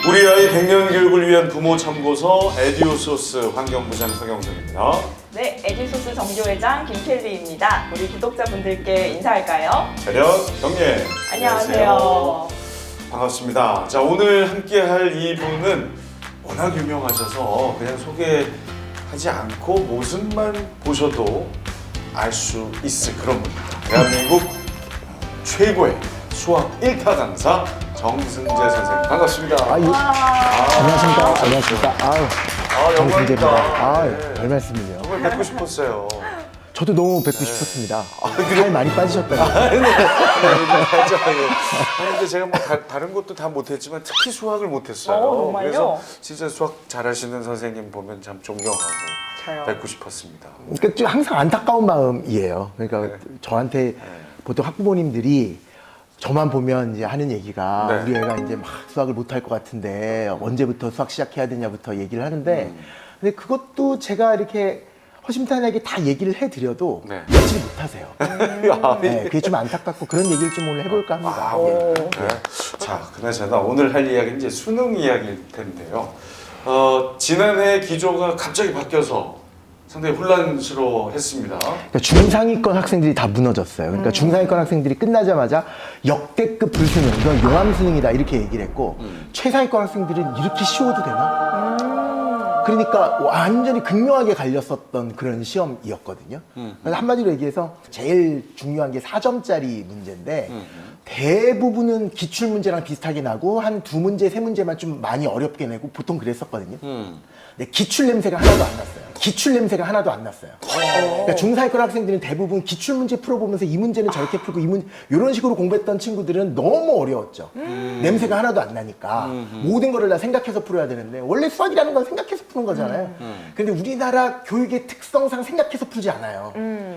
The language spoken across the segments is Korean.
우리 아이 100년 교육을 위한 부모 참고서 에듀소스 환경부장 서경석입니다. 네, 에듀소스 정교회장 김켈리입니다. 우리 구독자분들께 인사할까요? 차렷 경례. 안녕하세요. 반갑습니다. 자, 오늘 함께할 이분은 워낙 유명하셔서 그냥 소개하지 않고 모습만 보셔도 알 수 있을 그런 분입니다. 대한민국 최고의 수학 1타 강사 정승재 선생님 반갑습니다. 안녕하십니까. 안녕하십니까. 정승재입니다. 영광입니다. 별 말씀을요. 정말 뵙고 싶었어요. 저도 너무 뵙고 싶었습니다. 살 많이 빠지셨다고요. 근데 제가 뭐 다른 것도 다 못했지만 특히 수학을 못했어요. 정말요? 그래서 진짜 수학 잘하시는 선생님 보면 참 존경하고 맞아요. 뵙고 싶었습니다. 그러니까 좀 항상 안타까운 마음이에요. 그러니까 저한테 보통 학부모님들이 저만 보면 이제 하는 얘기가 네. 우리 애가 이제 막 수학을 못할 것 같은데 언제부터 수학 시작해야 되냐부터 얘기를 하는데 근데 그것도 제가 이렇게 허심탄회하게 다 얘기를 해드려도 네. 며칠 못하세요. 네, 그게 좀 안타깝고 그런 얘기를 좀 오늘 해볼까 합니다. 네. 자, 그나저나 오늘 할 이야기는 이제 수능 이야기일 텐데요. 지난해 기조가 갑자기 바뀌어서 상당히 혼란스러워했습니다. 그러니까 중상위권 학생들이 다 무너졌어요. 그러니까 중상위권 학생들이 끝나자마자 역대급 불수능, 이건 용암수능이다 이렇게 얘기를 했고 최상위권 학생들은 이렇게 쉬워도 되나? 그러니까 완전히 극명하게 갈렸었던 그런 시험이었거든요. 그래서 한마디로 얘기해서 제일 중요한 게 4점짜리 문제인데 대부분은 기출문제랑 비슷하게 나고 한 2문제, 3문제만 좀 많이 어렵게 내고 보통 그랬었거든요. 근데 기출 냄새가 하나도 안 났어요. 기출 냄새가 하나도 안 났어요. 그러니까 중상위권 학생들은 대부분 기출 문제 풀어보면서 이 문제는 저렇게 풀고 이런 식으로 공부했던 친구들은 너무 어려웠죠. 냄새가 하나도 안 나니까 모든 거를 다 생각해서 풀어야 되는데 원래 수학이라는 건 생각해서 푸는 거잖아요. 근데 우리나라 교육의 특성상 생각해서 풀지 않아요.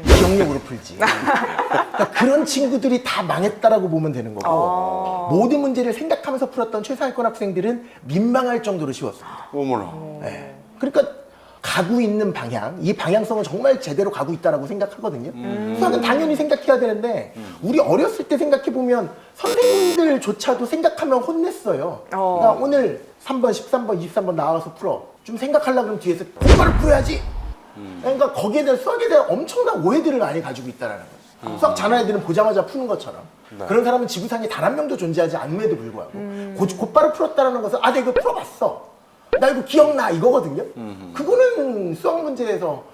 기억력으로 풀지. 그러니까 그런 친구들이 다 망했다라고 보면 되는 거고 모든 문제를 생각하면서 풀었던 최상위권 학생들은 민망할 정도로 쉬웠습니다. 어머나. 네. 그러니까 가고 있는 방향, 이 방향성은 정말 제대로 가고 있다라고 생각하거든요. 수학은 당연히 생각해야 되는데 우리 어렸을 때 생각해보면 선생님들조차도 생각하면 혼냈어요. 그러니까 오늘 3번, 13번, 23번 나와서 풀어. 좀 생각하려고 그러면 뒤에서 똑바로 풀어야지. 그러니까 거기에 대한 수학에 대한 엄청난 오해들을 많이 가지고 있다는 거죠. 수학 잘하는 애들은 보자마자 푸는 것처럼. 그런 사람은 지구상에 단 한 명도 존재하지 않음에도 불구하고 곧바로 풀었다는 것은 나 이거 풀어봤어. 나 이거 기억나 이거거든요. 그거는 수학 문제에서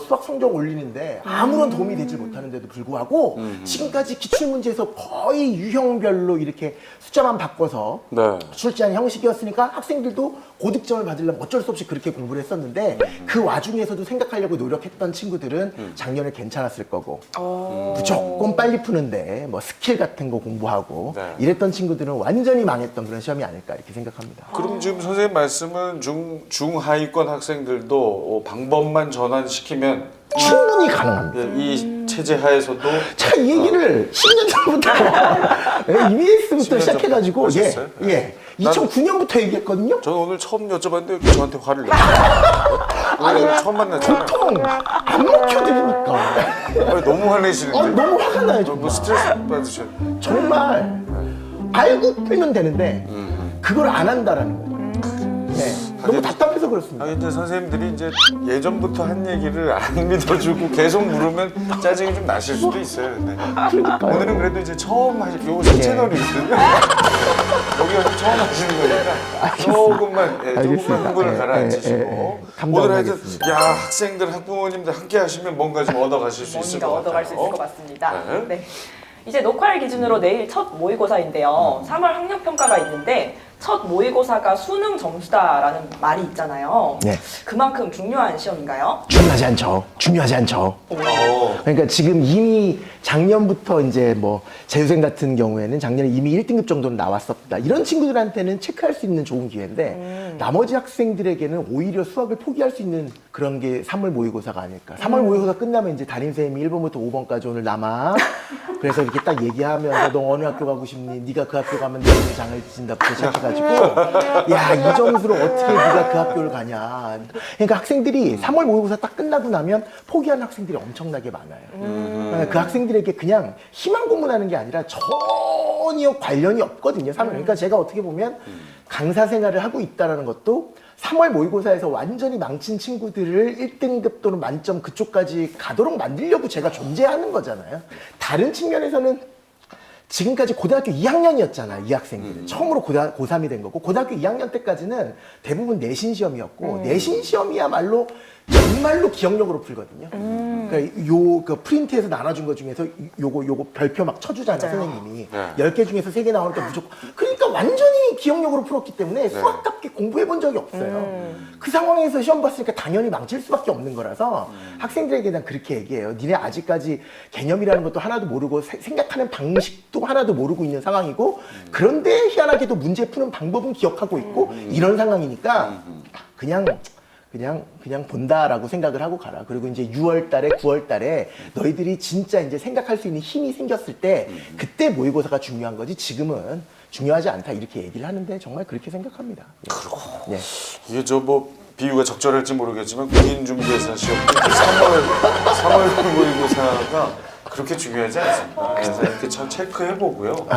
수학 성적 올리는데 아무런 도움이 되지 못하는데도 불구하고 지금까지 기출문제에서 거의 유형별로 이렇게 숫자만 바꿔서 네. 출제하는 형식이었으니까 학생들도 고득점을 받으려면 어쩔 수 없이 그렇게 공부를 했었는데 그 와중에서도 생각하려고 노력했던 친구들은 작년에 괜찮았을 거고 무조건 빨리 푸는데 뭐 스킬 같은 거 공부하고 네. 이랬던 친구들은 완전히 망했던 그런 시험이 아닐까 이렇게 생각합니다. 그럼 지금 선생님 말씀은 중하위권 학생들도 방법만 전환시키면 충분히 가능합니다. 이 체제 하에서도 제가 이 얘기를 10년 전부터 EBS부터 10년 시작해가지고 전부터 하셨어요? 예 2009년부터 얘기했거든요. 저는 오늘 처음 여쭤봤는데 왜 저한테 화를 내요? 오늘 처음 만났잖아요. 보통 안 먹혀드리니까 아니, 너무 화내시는데? 너무 화가 나요 뭐 정말. 스트레스 받으셔. 정말 알고 풀면 되는데 그걸 안 한다라는 거예요. 네. 너무 답답해서 그렇습니다. 근데 선생님들이 이제 예전부터 한 얘기를 안 믿어주고 계속 물으면 짜증이 좀 나실 수도 있어요. 네. 오늘은 그래도 이제 처음 요거 새 채널이거든요. 여기 와서 처음 하시는 거니까 조금만 알겠습니다. 흥분을 가라앉히시고 오늘 하여튼 감당하겠습니다. 야 학생들 학부모님들 함께 하시면 뭔가 좀 얻어가실 수 있을 것 뭔가 같아요. 얻어갈 수 있을 것 같습니다. 네. 네. 이제 녹화일 기준으로 내일 첫 모의고사인데요. 3월 학력평가가 있는데 첫 모의고사가 수능 점수다라는 말이 있잖아요. 네. 그만큼 중요한 시험인가요? 중요하지 않죠. 중요하지 않죠. 그러니까 지금 이미 작년부터 이제 뭐 재수생 같은 경우에는 작년에 이미 1등급 정도는 나왔었다. 이런 친구들한테는 체크할 수 있는 좋은 기회인데 나머지 학생들에게는 오히려 수학을 포기할 수 있는 그런 게 3월 모의고사가 아닐까. 3월 모의고사 끝나면 이제 담임선생님이 1번부터 5번까지 오늘 남아. 그래서 이렇게 딱 얘기하면서 너 어느 학교 가고 싶니? 네가 그 학교 가면 내 장을 지진다부터 시작해가지고 야, 이 점수로 어떻게 네가 그 학교를 가냐. 그러니까 학생들이 3월 모의고사 딱 끝나고 나면 포기하는 학생들이 엄청나게 많아요. 그 학생들에게 그냥 희망 고문하는 게 아니라 전혀 관련이 없거든요. 그러니까 제가 어떻게 보면 강사 생활을 하고 있다는 것도 3월 모의고사에서 완전히 망친 친구들을 1등급 또는 만점 그쪽까지 가도록 만들려고 제가 존재하는 거잖아요. 다른 측면에서는 지금까지 고등학교 2학년이었잖아요, 이 학생들은. 처음으로 고3이 된 거고, 고등학교 2학년 때까지는 대부분 내신 시험이었고, 내신 시험이야말로 정말로 기억력으로 풀거든요. 그러니까 그 프린트에서 나눠준 것 중에서 요거 별표 막 쳐주잖아요, 맞아요. 선생님이. 네. 10개 중에서 3개 나오니까 무조건. 그러니까 완전히 기억력으로 풀었기 때문에 수학답게 공부해 본 적이 없어요. 그 상황에서 시험 봤으니까 당연히 망칠 수밖에 없는 거라서 학생들에게 난 그렇게 얘기해요. 니네 아직까지 개념이라는 것도 하나도 모르고 생각하는 방식도 하나도 모르고 있는 상황이고 그런데 희한하게도 문제 푸는 방법은 기억하고 있고 이런 상황이니까 그냥 본다라고 생각을 하고 가라. 그리고 이제 6월 달에 9월 달에 너희들이 진짜 이제 생각할 수 있는 힘이 생겼을 때 그때 모의고사가 중요한 거지 지금은 중요하지 않다 이렇게 얘기를 하는데 정말 그렇게 생각합니다. 예. 그렇고 예. 이게 저 뭐 비유가 적절할지 모르겠지만 공인중개사 시험 3월 모의고사가 그렇게 중요하지 않습니다. 그래서 이렇게 참 체크해보고요.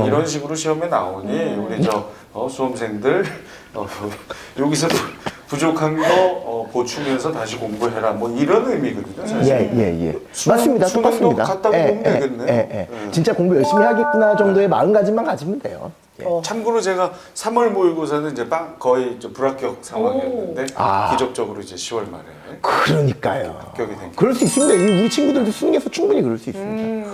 이런 식으로 시험에 나오니 우리 저 수험생들 여기서 부족한 거 보충해서 다시 공부해라 뭐 이런 의미거든요. 사실. 예. 맞습니다. 수능도 똑같습니다. 갖다 보면 되겠네요. 진짜 공부 열심히 하겠구나 정도의 마음가짐만 가지면 돼요. 예. 참고로 제가 3월 모의고사는 이제 거의 좀 불합격 상황이었는데 기적적으로 이제 10월 말에 그러니까요. 합격이 된 거예요. 그럴 수 있습니다. 우리 친구들도 수능에서 충분히 그럴 수 있습니다.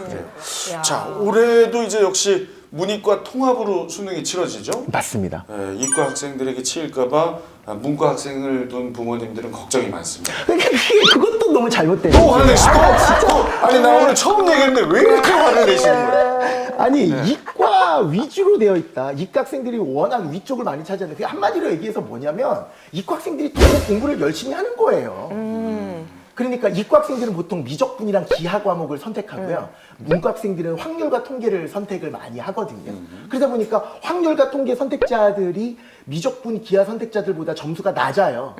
야. 자, 올해도 이제 역시 문이과 통합으로 수능이 치러지죠. 맞습니다. 예, 이과 학생들에게 치일까봐 문과 학생을 둔 부모님들은 걱정이 많습니다. 그것도 너무 잘못된 또 화내시고 아니 나 오늘 처음 얘기했는데 왜 이렇게 화를 내시는 거예요? 아니 이과 위주로 되어 있다. 이과 학생들이 워낙 위쪽을 많이 차지하는 그 한마디로 얘기해서 뭐냐면 이과 학생들이 더 공부를 열심히 하는 거예요. 그러니까 이과 학생들은 보통 미적분이랑 기하 과목을 선택하고요. 문과 학생들은 확률과 통계를 선택을 많이 하거든요. 그러다 보니까 확률과 통계 선택자들이 미적분, 기하 선택자들보다 점수가 낮아요.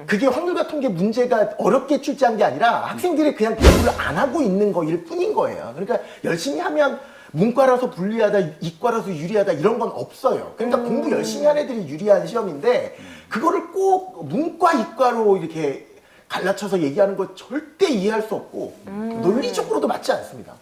그게 확률과 통계 문제가 어렵게 출제한 게 아니라 학생들이 그냥 공부를 안 하고 있는 거일 뿐인 거예요. 그러니까 열심히 하면 문과라서 불리하다, 이과라서 유리하다 이런 건 없어요. 그러니까 공부 열심히 한 애들이 유리한 시험인데 그거를 꼭 문과, 이과로 이렇게 갈라쳐서 얘기하는 거 절대 이해할 수 없고 논리적으로도 맞지 않습니다.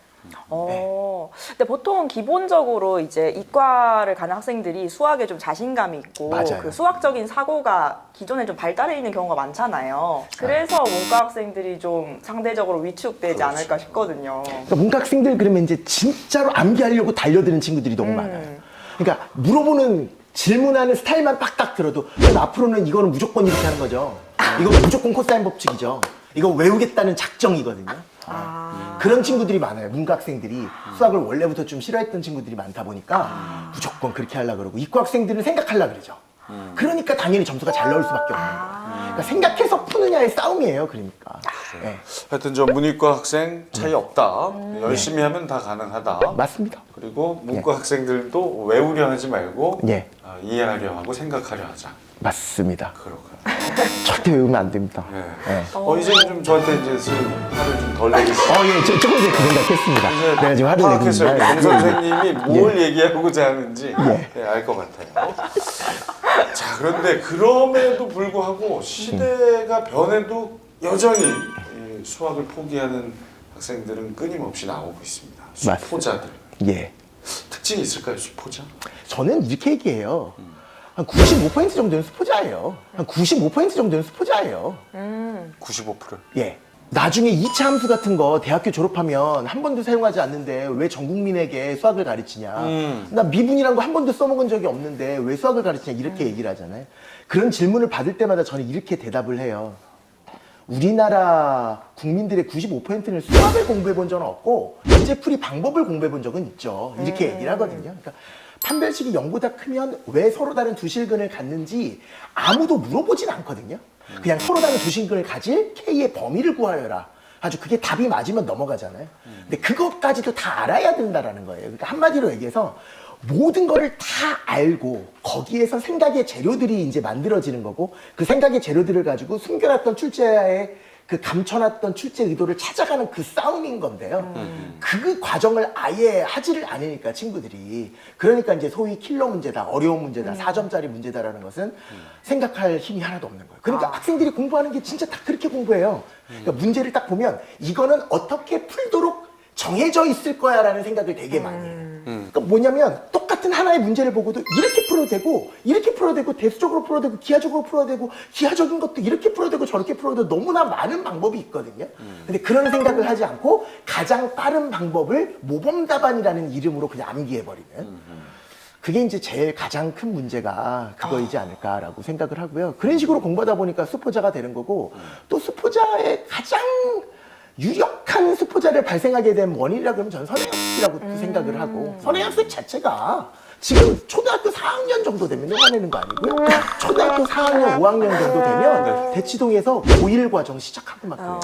근데 보통 기본적으로 이제 이과를 가는 학생들이 수학에 좀 자신감이 있고 맞아요. 그 수학적인 사고가 기존에 좀 발달해 있는 경우가 많잖아요. 그래서 문과 학생들이 좀 상대적으로 위축되지 않을까 싶거든요. 그러니까 문과 학생들 그러면 이제 진짜로 암기하려고 달려드는 친구들이 너무 많아요. 그러니까 물어보는 질문하는 스타일만 빡딱 들어도 그럼 앞으로는 이거는 무조건 이렇게 하는 거죠. 이거 무조건 코사인 법칙이죠. 이거 외우겠다는 작정이거든요. 그런 친구들이 많아요. 문과 학생들이 수학을 원래부터 좀 싫어했던 친구들이 많다 보니까 무조건 그렇게 하려고 그러고 이과 학생들은 생각하려고 그러죠. 그러니까 당연히 점수가 잘 나올 수밖에 없는 거예요. 그러니까 생각해서 푸느냐의 싸움이에요. 그러니까. 네. 하여튼 저 문이과 학생 차이 없다. 열심히 하면 다 가능하다. 맞습니다. 그리고 문과 학생들도 외우려 하지 말고 예. 이해하려 하고 생각하려 하자. 맞습니다. 그렇구나. 절대 외우면 안 됩니다. 네. 네. 이제 좀 저한테 이제 화를 좀 덜 내겠어요. 예, 조금 전에 그 생각했습니다. 이제 내가 지금 화를 내고 파악했어요. 있는데. 강 선생님이 뭘 얘기하고자 하는지 알 것 같아요. 자, 그런데 그럼에도 불구하고 시대가 변해도 여전히 이 수학을 포기하는 학생들은 끊임없이 나오고 있습니다. 수포자들. 예. 특징이 있을까요, 수포자? 저는 이렇게 얘기해요. 한 95% 정도는 수포자예요. 한 95% 정도는 수포자예요. 95%를. 예. 나중에 2차 함수 같은 거 대학교 졸업하면 한 번도 사용하지 않는데 왜 전 국민에게 수학을 가르치냐. 나 미분이란 거 한 번도 써먹은 적이 없는데 왜 수학을 가르치냐 이렇게 얘기를 하잖아요. 그런 질문을 받을 때마다 저는 이렇게 대답을 해요. 우리나라 국민들의 95%는 수학을 공부해 본 적은 없고 문제풀이 방법을 공부해 본 적은 있죠. 이렇게 얘기를 하거든요. 그러니까 판별식이 0보다 크면 왜 서로 다른 두 실근을 갖는지 아무도 물어보진 않거든요. 그냥 서로 다른 두 실근을 가질 K의 범위를 구하여라. 아주 그게 답이 맞으면 넘어가잖아요. 근데 그것까지도 다 알아야 된다라는 거예요. 그러니까 한마디로 얘기해서 모든 거를 다 알고 거기에서 생각의 재료들이 이제 만들어지는 거고 그 생각의 재료들을 가지고 숨겨놨던 출제자의 그 감춰놨던 출제 의도를 찾아가는 그 싸움인 건데요. 그 과정을 아예 하지를 않으니까 친구들이. 그러니까 이제 소위 킬러 문제다, 어려운 문제다, 4점짜리 문제다라는 것은 생각할 힘이 하나도 없는 거예요. 그러니까 학생들이 공부하는 게 진짜 다 그렇게 공부해요. 그러니까 문제를 딱 보면 이거는 어떻게 풀도록 정해져 있을 거야 라는 생각을 되게 많이 해요. 그러니까 뭐냐면 똑같은 하나의 문제를 보고도 이렇게 풀어도 되고 이렇게 풀어도 되고 대수적으로 풀어도 되고 기하적으로 풀어도 되고 기하적인 것도 이렇게 풀어도 되고 저렇게 풀어도 되고 너무나 많은 방법이 있거든요. 근데 그런 생각을 하지 않고 가장 빠른 방법을 모범답안이라는 이름으로 그냥 암기해버리는 그게 이제 제일 가장 큰 문제가 그거이지 않을까라고 생각을 하고요. 그런 식으로 공부하다 보니까 수포자가 되는 거고 또 수포자의 가장 유력한 수포자를 발생하게 된 원인이라고 하면 저는 선행학습이라고 생각을 하고 선행학습 자체가 지금 초등학교 4학년 정도 되면 화내는 거 아니고요. 초등학교 4학년, 5학년 정도 되면 대치동에서 고1 과정 시작하고 막 그래요.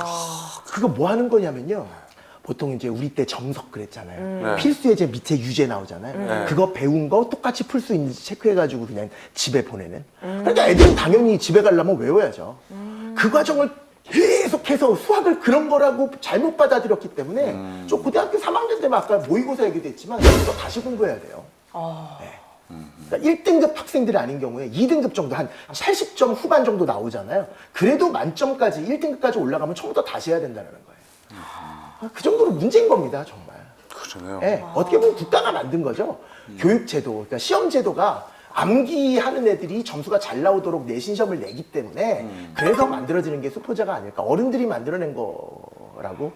그거 뭐 하는 거냐면요. 보통 이제 우리 때 정석 그랬잖아요. 필수 예제 밑에 유제 나오잖아요. 그거 배운 거 똑같이 풀 수 있는지 체크해가지고 그냥 집에 보내는. 그러니까 애들은 당연히 집에 가려면 외워야죠. 그 과정을 계속해서 수학을 그런 거라고 잘못 받아들였기 때문에 저 고등학교 3학년 되면 아까 모의고사 얘기도 했지만 이거 다시 공부해야 돼요. 네. 그러니까 1등급 학생들이 아닌 경우에 2등급 정도 한 80점 후반 정도 나오잖아요. 그래도 만점까지 1등급까지 올라가면 처음부터 다시 해야 된다는 거예요. 그 정도로 문제인 겁니다, 정말. 그러네요. 네, 어떻게 보면 국가가 만든 거죠. 교육제도, 그러니까 시험제도가 암기하는 애들이 점수가 잘 나오도록 내신 시험을 내기 때문에 그래서 만들어지는 게 수포자가 아닐까. 어른들이 만들어낸 거라고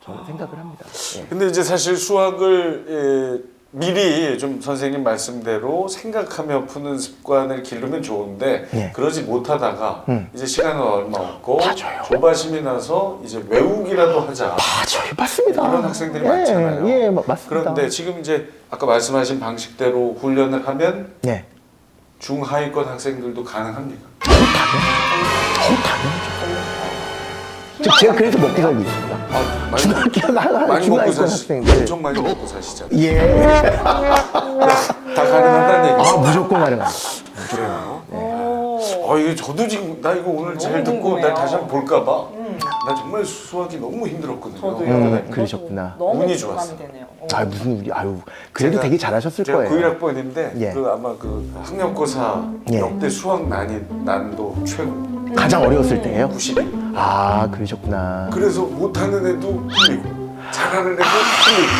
저는 생각을 합니다. 예. 근데 이제 사실 수학을 미리 좀 선생님 말씀대로 생각하며 푸는 습관을 기르면 좋은데 예. 그러지 못하다가 이제 시간은 얼마 없고 맞아요. 조바심이 나서 이제 외우기라도 하자. 맞아요, 맞습니다. 이런 학생들이 예, 많잖아요. 예, 맞습니다. 그런데 지금 이제 아까 말씀하신 방식대로 훈련을 하면 네. 중하위권 학생들도 가능합니까? 당연하죠. 제가 그래서 먹고 살고 있습니다. 아, 중학교 많이 먹고 중하위권 사시, 학생들. 엄청 많이 먹고 사시잖아요. 예. 다 가능한다는 얘기죠. 무조건 가능합니다. 그래요. 오. 이게 저도 지금 나 이거 오늘 잘 너무 듣고 궁금해요. 나 다시 한번 볼까봐. 나 정말 수학이 너무 힘들었거든요. 저도요. 그러셨구나. 너무 운이 공감이 좋았어. 되네요. 무슨 우리 그래도 제가- 되게 잘하셨을 제가 거예요. 91학번인데 예. 그 아마 그 학력고사 예. 역대 수학 난이도 최고 가장 어려웠을 때예요? 91. 그러셨구나. 그래서 못하는 애도 풀리고 잘하는 애도 풀리고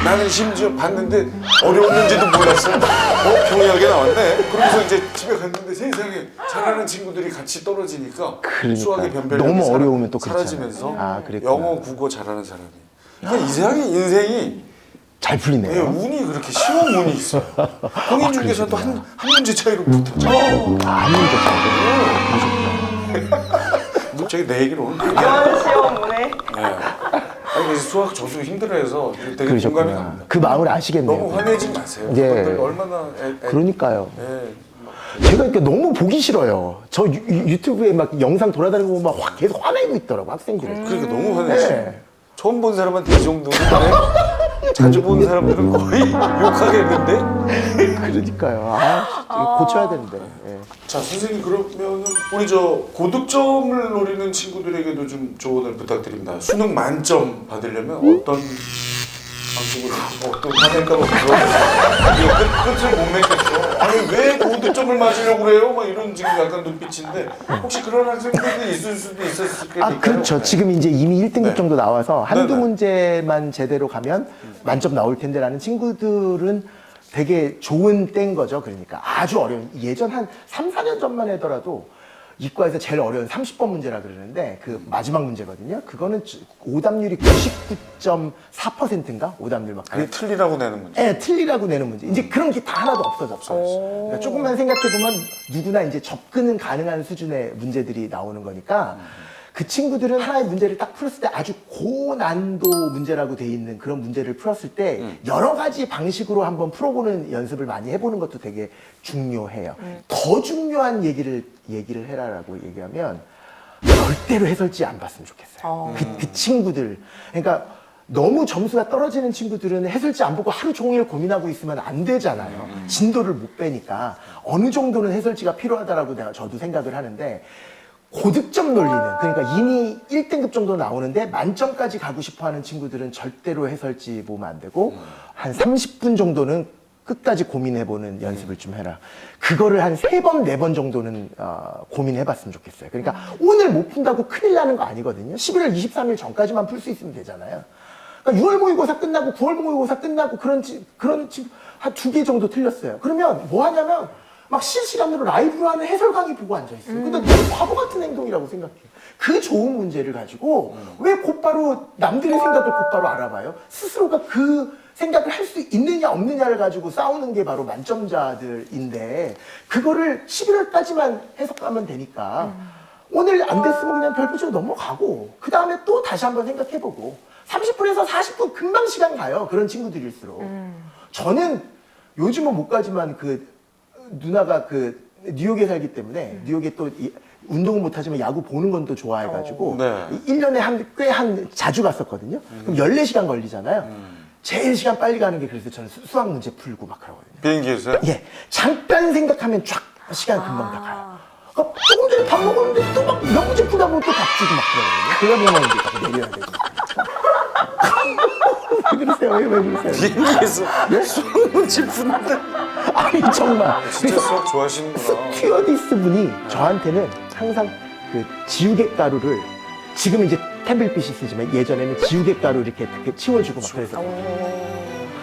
나는 심지어 봤는데 어려웠는지도 몰랐어. 경이하게 나왔네. 그러면서 이제 집에 갔는데 세상에 잘하는 친구들이 같이 떨어지니까 그러니까. 수학의 변별력이 너무 어려우면 또 그렇잖아요. 사라지면서 그랬구나. 영어, 국어 잘하는 사람이 이게 이상하게 인생이 잘 풀리네요. 운이 그렇게 시험 운이 있어요. 공인 중에서도 한 문제 차이로 붙었죠. 한 문제 차이. 제가 내 얘기를 오늘 되게 이런 시험문에 아니 그래서 수학 저도 힘들어해서 되게 공감이 그러셨구나. 갑니다. 그 마음을 아시겠네요. 너무 화내지 마세요. 예. 그분들 얼마나 그러니까요. 예. 제가 이렇게 너무 보기 싫어요. 저 유튜브에 막 영상 돌아다니는 거 보면 막 계속 화내고 있더라고, 학생들이. 그러니까 너무 화내지. 네. 처음 본 사람한테 이 정도는 자주 본 사람들은 거의 욕하겠는데. 그러니까요. 이거 고쳐야 되는데. 예. 자 선생님 그러면은 우리 저 고득점을 노리는 친구들에게도 좀 조언을 부탁드립니다. 수능 만점 받으려면 어떤 방식으로 또 화낼까 봐 끝을 못 맺겠어. 아니 왜 고득점을 맞으려고 그래요? 막 이런 지금 약간 눈빛인데 혹시 그런 학생들이 있을 수도 있었을 테니까요. 그렇죠. 지금 이제 이미 1등급 네. 정도 나와서 한두 네네. 문제만 제대로 가면 만점 나올 텐데라는 친구들은 되게 좋은 때인 거죠. 그러니까 아주 어려운 예전 한 3, 4년 전만 하더라도 이과에서 제일 어려운 30번 문제라 그러는데 그 마지막 문제거든요. 그거는 오답률이 99.4%인가? 오답률 막 아니 틀리라고 내는 문제. 예, 틀리라고 내는 문제. 이제 그런 게 다 하나도 없어졌어요. 그러니까 조금만 생각해보면 누구나 이제 접근은 가능한 수준의 문제들이 나오는 거니까 그 친구들은 하나의 문제를 딱 풀었을 때 아주 고난도 문제라고 돼 있는 그런 문제를 풀었을 때 여러 가지 방식으로 한번 풀어보는 연습을 많이 해보는 것도 되게 중요해요. 더 중요한 얘기를 해라라고 얘기하면 절대로 해설지 안 봤으면 좋겠어요. 그 친구들. 그러니까 너무 점수가 떨어지는 친구들은 해설지 안 보고 하루 종일 고민하고 있으면 안 되잖아요. 진도를 못 빼니까 어느 정도는 해설지가 필요하다라고 저도 생각을 하는데 고득점 놀리는, 그러니까 이미 1등급 정도 나오는데 만점까지 가고 싶어 하는 친구들은 절대로 해설지 보면 안 되고 한 30분 정도는 끝까지 고민해보는 연습을 좀 해라. 그거를 한 3번, 4번 정도는 고민해봤으면 좋겠어요. 그러니까 오늘 못 푼다고 큰일 나는 거 아니거든요. 11월 23일 전까지만 풀 수 있으면 되잖아요. 그러니까 6월 모의고사 끝나고 9월 모의고사 끝나고 그런 친구 한 2개 정도 틀렸어요. 그러면 뭐 하냐면 막 실시간으로 라이브로 하는 해설 강의 보고 앉아있어요. 근데 너무 바보 같은 행동이라고 생각해요. 그 좋은 문제를 가지고 왜 곧바로 남들의 생각을 곧바로 알아봐요? 스스로가 그 생각을 할 수 있느냐 없느냐를 가지고 싸우는 게 바로 만점자들인데 그거를 11월까지만 해석하면 되니까 오늘 안 됐으면 그냥 별표치로 넘어가고 그 다음에 또 다시 한번 생각해보고 30분에서 40분 금방 시간 가요. 그런 친구들일수록. 저는 요즘은 못 가지만 그 누나가 그 뉴욕에 살기 때문에 뉴욕에 또 운동은 못하지만 야구 보는 건 또 좋아해가지고 네. 1년에 꽤 자주 갔었거든요. 그럼 14시간 걸리잖아요. 제일 시간 빨리 가는 게 그래서 저는 수학 문제 풀고 막 그러거든요. 비행기에서요? 예, 잠깐 생각하면 쫙 시간 금방 다 가요. 조금 전에 밥 먹었는데 또 막 이런 문제 풀다 보면 또 밥 주고 막 그러거든요. 그러면 이제 딱 내려야 되고. 왜 그러세요? 왜 그러세요? 비행기에서 수능 문제 푸는데 아니 정말. 진짜 수학 좋아하시는구나. 스튜어디스 분이 저한테는 항상 그 지우개 가루를 지금 이제 태블릿 쓰지만 예전에는 지우개 가루 이렇게 치워주고 막 그래서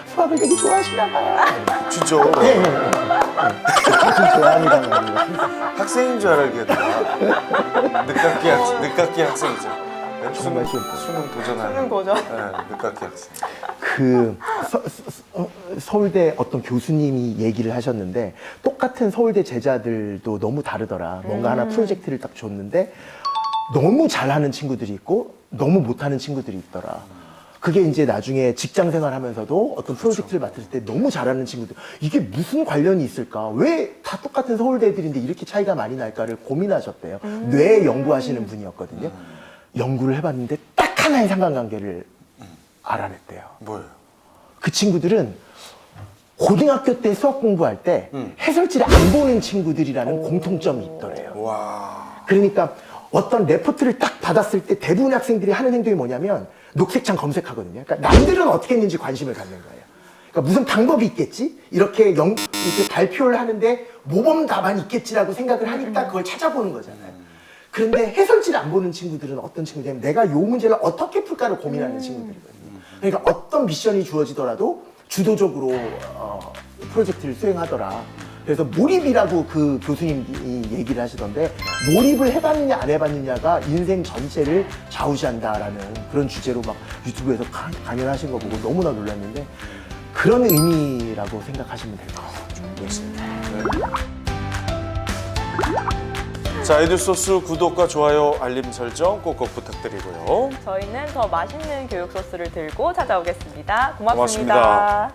수학을 되게 좋아하시나 봐요. 진짜 네. 좀 좋아합니다. 학생인 줄 알겠다. 늦깎이 학생이죠. 정말 수능 도전하는. 수능 도전. 네, 늦깎이 학생. 그 서울대 어떤 교수님이 얘기를 하셨는데 똑같은 서울대 제자들도 너무 다르더라. 뭔가 하나 프로젝트를 딱 줬는데 너무 잘하는 친구들이 있고 너무 못하는 친구들이 있더라. 그게 이제 나중에 직장 생활하면서도 어떤 프로젝트를 맡을 때 너무 잘하는 친구들 이게 무슨 관련이 있을까? 왜 다 똑같은 서울대 애들인데 이렇게 차이가 많이 날까를 고민하셨대요. 뇌 연구하시는 분이었거든요. 연구를 해봤는데 딱 하나의 상관관계를 알아냈대요. 뭐예요? 그 친구들은 고등학교 때 수학 공부할 때 해설지를 안 보는 친구들이라는 공통점이 있더래요. 와. 그러니까 어떤 레포트를 딱 받았을 때 대부분의 학생들이 하는 행동이 뭐냐면 녹색창 검색하거든요. 그러니까 남들은 어떻게 했는지 관심을 갖는 거예요. 그러니까 무슨 방법이 있겠지? 이렇게 발표를 하는데 모범 답안이 있겠지라고 생각을 하니까 그걸 찾아보는 거잖아요. 그런데 해설지를 안 보는 친구들은 어떤 친구들이냐면 내가 요 문제를 어떻게 풀까를 고민하는 친구들이거든요. 그러니까 어떤 미션이 주어지더라도 주도적으로 프로젝트를 수행하더라. 그래서 몰입이라고 그 교수님이 얘기를 하시던데 몰입을 해봤느냐 안 해봤느냐가 인생 전체를 좌우지한다라는 그런 주제로 막 유튜브에서 강연하신 거 보고 너무나 놀랐는데 그런 의미라고 생각하시면 될 것 같아요. 자, 에듀소스 구독과 좋아요, 알림 설정 꼭꼭 부탁드리고요. 저희는 더 맛있는 교육 소스를 들고 찾아오겠습니다. 고맙습니다. 고맙습니다.